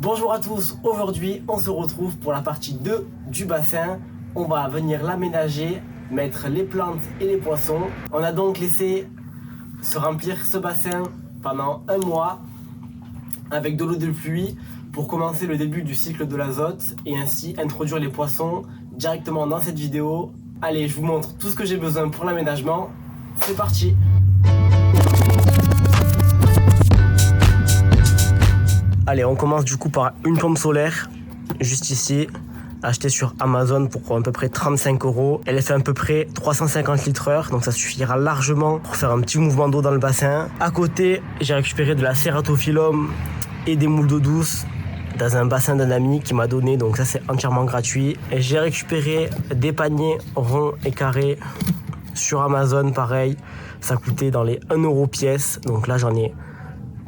Bonjour à tous, aujourd'hui on se retrouve pour la partie 2 du bassin. On va venir l'aménager, mettre les plantes et les poissons. On a donc laissé se remplir ce bassin pendant un mois avec de l'eau de pluie pour commencer le début du cycle de l'azote et ainsi introduire les poissons directement dans cette vidéo. Allez, je vous montre tout ce que j'ai besoin pour l'aménagement. C'est parti! Allez, on commence du coup par une pompe solaire, juste ici, achetée sur Amazon pour à peu près 35 €. Elle fait à peu près 350 litres/heure, donc ça suffira largement pour faire un petit mouvement d'eau dans le bassin. À côté, j'ai récupéré de la Ceratophyllum et des moules d'eau douce dans un bassin d'un ami qui m'a donné, donc ça c'est entièrement gratuit. Et j'ai récupéré des paniers ronds et carrés sur Amazon, pareil, ça coûtait dans les 1 € pièce, donc là j'en ai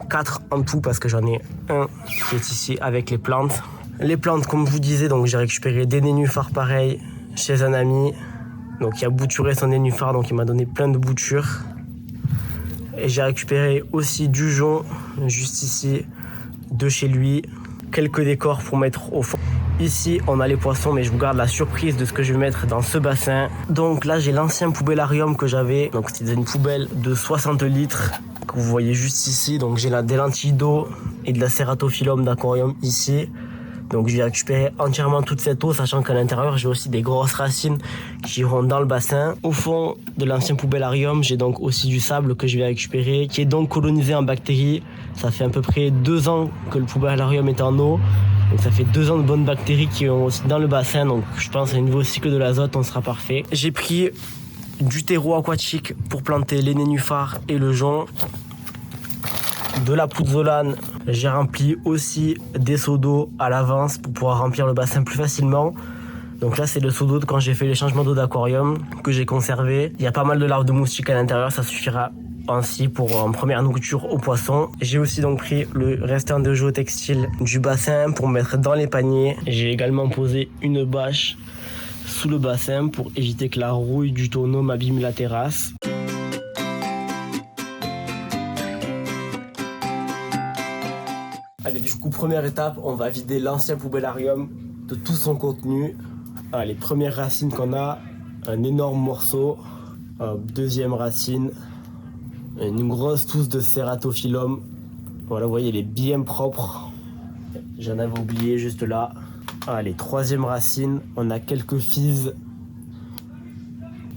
4 en tout parce que j'en ai un qui est ici avec les plantes. Les plantes, comme je vous disais, donc j'ai récupéré des nénuphars pareil chez un ami. Donc il a bouturé son nénuphar, donc il m'a donné plein de boutures. Et j'ai récupéré aussi du jonc juste ici de chez lui. Quelques décors pour mettre au fond. Ici on a les poissons, mais je vous garde la surprise de ce que je vais mettre dans ce bassin. Donc là j'ai l'ancien poubellarium que j'avais. Donc c'était une poubelle de 60 litres. Que vous voyez juste ici, donc j'ai des lentilles d'eau et de la Ceratophyllum d'aquarium ici. Donc je vais récupérer entièrement toute cette eau, sachant qu'à l'intérieur j'ai aussi des grosses racines qui iront dans le bassin. Au fond de l'ancien poubellarium, j'ai donc aussi du sable que je vais récupérer, qui est donc colonisé en bactéries. Ça fait à peu près 2 ans que le poubellarium est en eau. Donc ça fait 2 ans de bonnes bactéries qui sont aussi dans le bassin. Donc je pense qu'à un niveau cycle de l'azote, on sera parfait. J'ai pris du terreau aquatique pour planter les nénuphars et le jonc, de la pouzzolane. J'ai rempli aussi des seaux d'eau à l'avance pour pouvoir remplir le bassin plus facilement. Donc là c'est le seau d'eau de quand j'ai fait les changements d'eau d'aquarium que j'ai conservé. Il y a pas mal de larves de moustiques à l'intérieur, ça suffira ainsi pour en première nourriture aux poissons. J'ai aussi donc pris le restant de géotextile du bassin pour mettre dans les paniers. J'ai également posé une bâche sous le bassin pour éviter que la rouille du tonneau m'abîme la terrasse. Allez, du coup, première étape, on va vider l'ancien poubellarium de tout son contenu. Les premières racines qu'on a, un énorme morceau. Deuxième racine, une grosse tousse de Ceratophyllum. Voilà, vous voyez, elle est bien propre. J'en avais oublié juste là. Allez, troisième racine, on a quelques physes.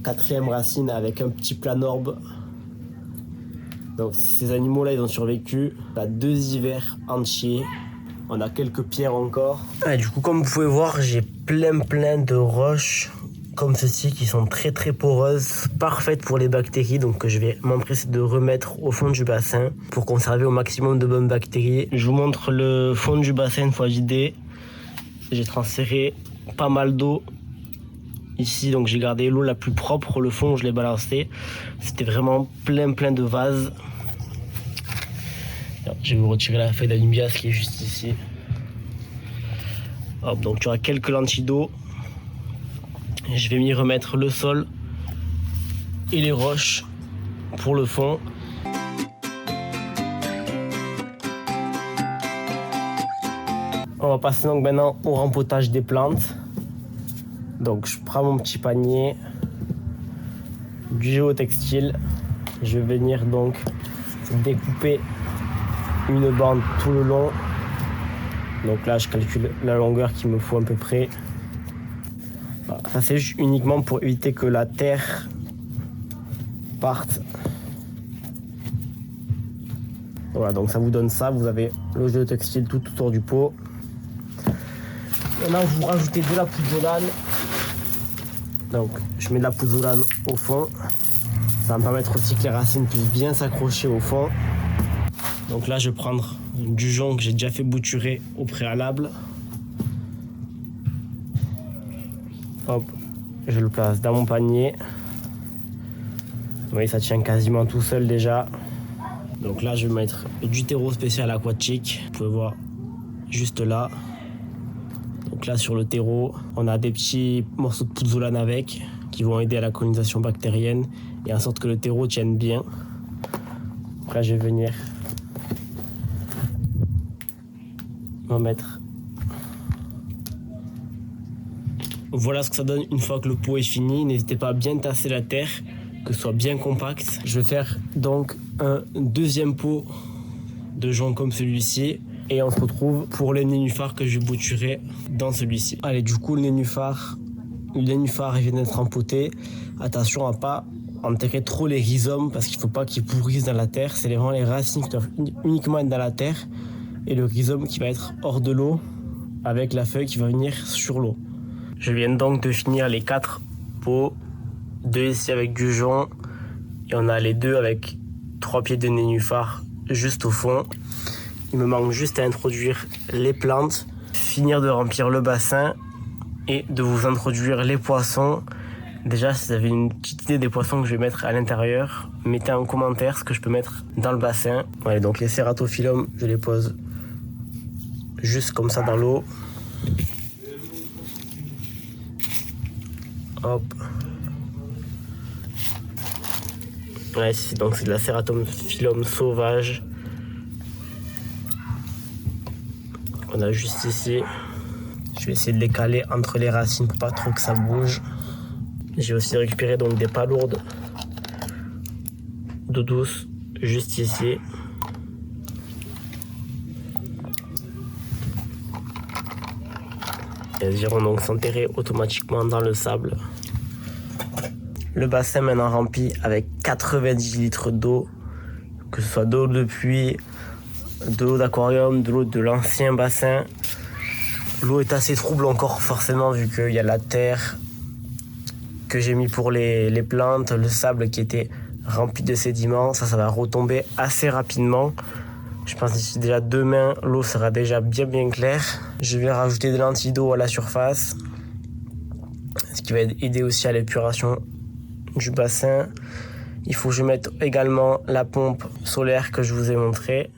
Quatrième racine avec un petit planorbe. Donc ces animaux-là, ils ont survécu à 2 hivers entiers. On a quelques pierres encore. Du coup, comme vous pouvez voir, j'ai plein de roches comme ceci qui sont très poreuses, parfaites pour les bactéries. Donc je vais m'empresser de remettre au fond du bassin pour conserver au maximum de bonnes bactéries. Je vous montre le fond du bassin une fois vidé. J'ai transféré pas mal d'eau ici, donc j'ai gardé l'eau la plus propre. Le fond, je l'ai balancé. C'était vraiment plein de vases. Alors, je vais vous retirer la feuille d'alumbias qui est juste ici. Hop, donc tu auras quelques lentilles d'eau. Je vais m'y remettre le sol et les roches pour le fond. On va passer donc maintenant au rempotage des plantes. Donc je prends mon petit panier, du géotextile. Je vais venir donc découper une bande tout le long. Donc là je calcule la longueur qu'il me faut à peu près. Voilà, ça c'est juste uniquement pour éviter que la terre parte. Voilà, donc ça vous donne ça. Vous avez le géotextile tout autour du pot. Maintenant vous rajoutez de la pouzzolane. Donc je mets de la pouzzolane au fond. Ça va me permettre aussi que les racines puissent bien s'accrocher au fond. Donc là je vais prendre du jonc que j'ai déjà fait bouturer au préalable. Hop, je le place dans mon panier. Vous voyez, ça tient quasiment tout seul déjà. Donc là je vais mettre du terreau spécial aquatique. Vous pouvez voir juste là. Donc là sur le terreau, on a des petits morceaux de pouzzolane avec qui vont aider à la colonisation bactérienne et en sorte que le terreau tienne bien. Donc là je vais venir On va mettre. Voilà ce que ça donne une fois que le pot est fini. N'hésitez pas à bien tasser la terre, que ce soit bien compact. Je vais faire donc un deuxième pot de jonc comme celui-ci. Et on se retrouve pour les nénuphars que je vais bouturer dans celui-ci. Allez, du coup, le nénuphar il vient d'être empoté. Attention à pas enterrer trop les rhizomes parce qu'il ne faut pas qu'ils pourrissent dans la terre. C'est vraiment les racines qui doivent uniquement être dans la terre et le rhizome qui va être hors de l'eau avec la feuille qui va venir sur l'eau. Je viens donc de finir les 4 pots, 2 ici avec du jonc et on a les 2 avec 3 pieds de nénuphar juste au fond. Il me manque juste à introduire les plantes, finir de remplir le bassin et de vous introduire les poissons. Déjà, si vous avez une petite idée des poissons que je vais mettre à l'intérieur, mettez en commentaire ce que je peux mettre dans le bassin. Ouais, donc les Ceratophyllum, je les pose juste comme ça dans l'eau. Hop. Ouais, donc c'est de la Ceratophyllum sauvage. On a juste ici. Je vais essayer de les caler entre les racines pour pas trop que ça bouge. J'ai aussi récupéré donc des palourdes d'eau douce juste ici. Elles iront donc s'enterrer automatiquement dans le sable. Le bassin maintenant rempli avec 90 litres d'eau, que ce soit d'eau de pluie, de l'eau d'aquarium, de l'eau de l'ancien bassin. L'eau est assez trouble encore forcément vu qu'il y a la terre que j'ai mis pour les plantes, le sable qui était rempli de sédiments. Ça va retomber assez rapidement. Je pense d'ici déjà demain, l'eau sera déjà bien claire. Je vais rajouter des lentilles d'eau à la surface, ce qui va aider aussi à l'épuration du bassin. Il faut que je mette également la pompe solaire que je vous ai montrée.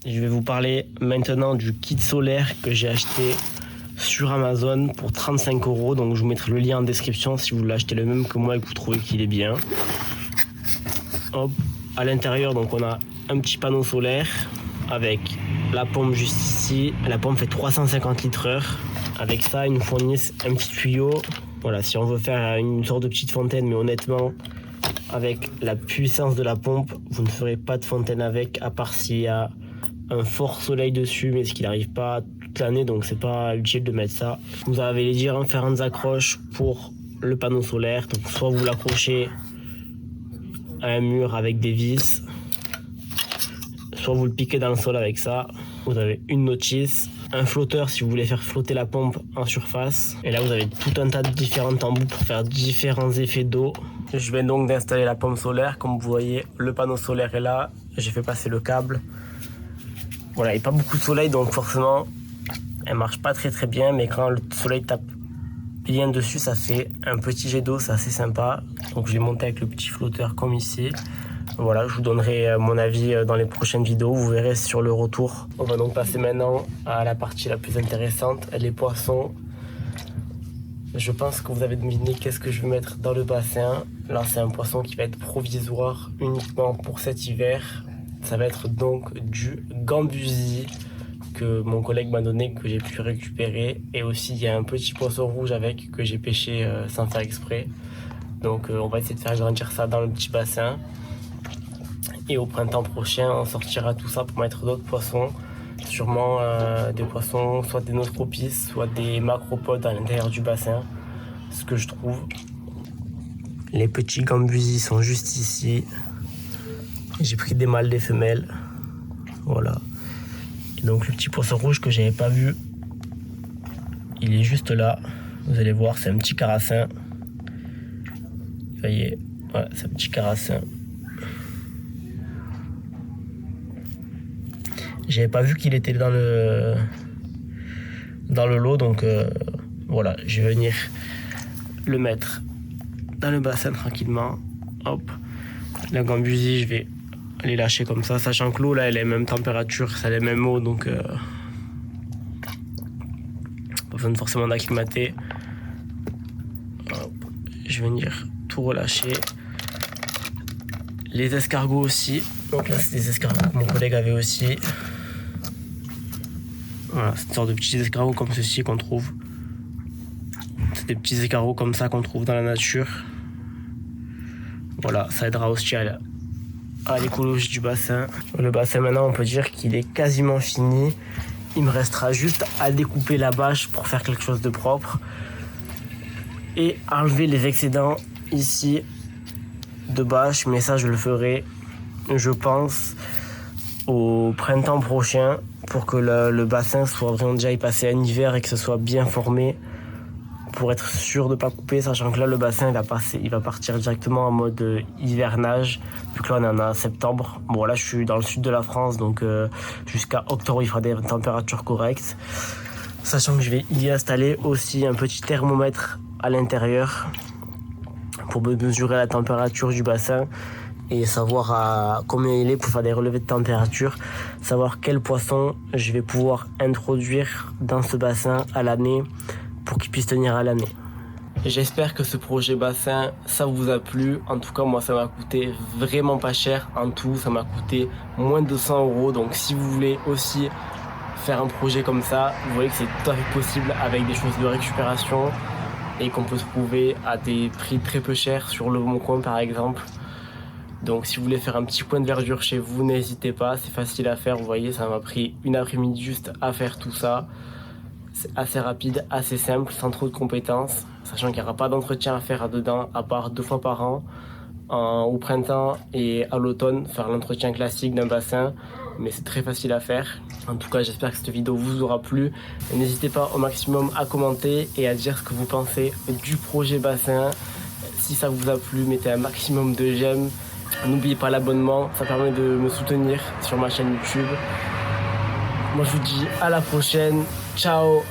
Je vais vous parler maintenant du kit solaire que j'ai acheté sur Amazon pour 35 €. Donc je vous mettrai le lien en description si vous voulez acheter le même que moi et que vous trouvez qu'il est bien. Hop, à l'intérieur, donc on a un petit panneau solaire avec la pompe juste ici. La pompe fait 350 litres/heure. Avec ça, ils nous fournissent un petit tuyau. Voilà, si on veut faire une sorte de petite fontaine, mais honnêtement, avec la puissance de la pompe, vous ne ferez pas de fontaine avec, à part s'il y a un fort soleil dessus, mais ce qui n'arrive pas toute l'année, donc c'est pas utile de mettre ça. Vous avez les différentes accroches pour le panneau solaire, donc soit vous l'accrochez à un mur avec des vis, soit vous le piquez dans le sol avec ça. Vous avez une notice, un flotteur si vous voulez faire flotter la pompe en surface, et là vous avez tout un tas de différents embouts pour faire différents effets d'eau. Je viens donc d'installer la pompe solaire. Comme vous voyez, le panneau solaire est là, j'ai fait passer le câble. Voilà, il n'y a pas beaucoup de soleil, donc forcément, elle marche pas très bien, mais quand le soleil tape bien dessus, ça fait un petit jet d'eau, c'est assez sympa. Donc je vais monter avec le petit flotteur comme ici. Voilà, je vous donnerai mon avis dans les prochaines vidéos, vous verrez sur le retour. On va donc passer maintenant à la partie la plus intéressante, les poissons. Je pense que vous avez deviné qu'est-ce que je vais mettre dans le bassin. Là, c'est un poisson qui va être provisoire uniquement pour cet hiver. Ça va être donc du gambusie que mon collègue m'a donné, que j'ai pu récupérer. Et aussi, il y a un petit poisson rouge avec que j'ai pêché sans faire exprès. Donc, on va essayer de faire grandir ça dans le petit bassin. Et au printemps prochain, on sortira tout ça pour mettre d'autres poissons. Sûrement des poissons, soit des Noscropis, soit des macropodes à l'intérieur du bassin. Ce que je trouve. Les petits gambusies sont juste ici. J'ai pris des mâles, des femelles. Voilà. Et donc le petit poisson rouge que j'avais pas vu, il est juste là. Vous allez voir, c'est un petit carassin. Vous voyez, voilà, c'est un petit carassin. J'avais pas vu qu'il était dans le lot, donc voilà, je vais venir le mettre dans le bassin tranquillement. Hop, la gambusie, je vais les lâcher comme ça, sachant que l'eau là, elle est même température, ça a les mêmes eaux, donc pas besoin forcément d'acclimater. Je vais venir tout relâcher. Les escargots aussi. Donc là, c'est des escargots que mon collègue avait aussi. Voilà, c'est une sorte de petits escargots comme ceci qu'on trouve. C'est des petits escargots comme ça qu'on trouve dans la nature. Voilà, ça aidera aussi à l'écologie du bassin. Le bassin maintenant, on peut dire qu'il est quasiment fini. Il me restera juste à découper la bâche pour faire quelque chose de propre. Et enlever les excédents ici de bâche. Mais ça, je le ferai, je pense, au printemps prochain pour que le bassin soit vraiment déjà y passer un hiver et que ce soit bien formé pour être sûr de ne pas couper, sachant que là le bassin il va partir directement en mode hivernage vu que là on est en septembre. Bon là je suis dans le sud de la France donc jusqu'à octobre il fera des températures correctes, sachant que je vais y installer aussi un petit thermomètre à l'intérieur pour mesurer la température du bassin et savoir à combien il est pour faire des relevés de température, savoir quel poisson je vais pouvoir introduire dans ce bassin à l'année pour qu'il puisse tenir à l'année. J'espère que ce projet bassin, ça vous a plu. En tout cas, moi, ça m'a coûté vraiment pas cher. En tout, ça m'a coûté moins de 200 €. Donc, si vous voulez aussi faire un projet comme ça, vous voyez que c'est tout à fait possible avec des choses de récupération et qu'on peut trouver à des prix très peu chers sur le Bon Coin, par exemple. Donc si vous voulez faire un petit coin de verdure chez vous, n'hésitez pas, c'est facile à faire. Vous voyez, ça m'a pris une après-midi juste à faire tout ça. C'est assez rapide, assez simple, sans trop de compétences, sachant qu'il n'y aura pas d'entretien à faire dedans, à part 2 fois par an, au printemps et à l'automne, faire l'entretien classique d'un bassin, mais c'est très facile à faire. En tout cas, j'espère que cette vidéo vous aura plu. N'hésitez pas au maximum à commenter et à dire ce que vous pensez du projet bassin. Si ça vous a plu, mettez un maximum de j'aime. N'oubliez pas l'abonnement, ça permet de me soutenir sur ma chaîne YouTube. Moi je vous dis à la prochaine, ciao.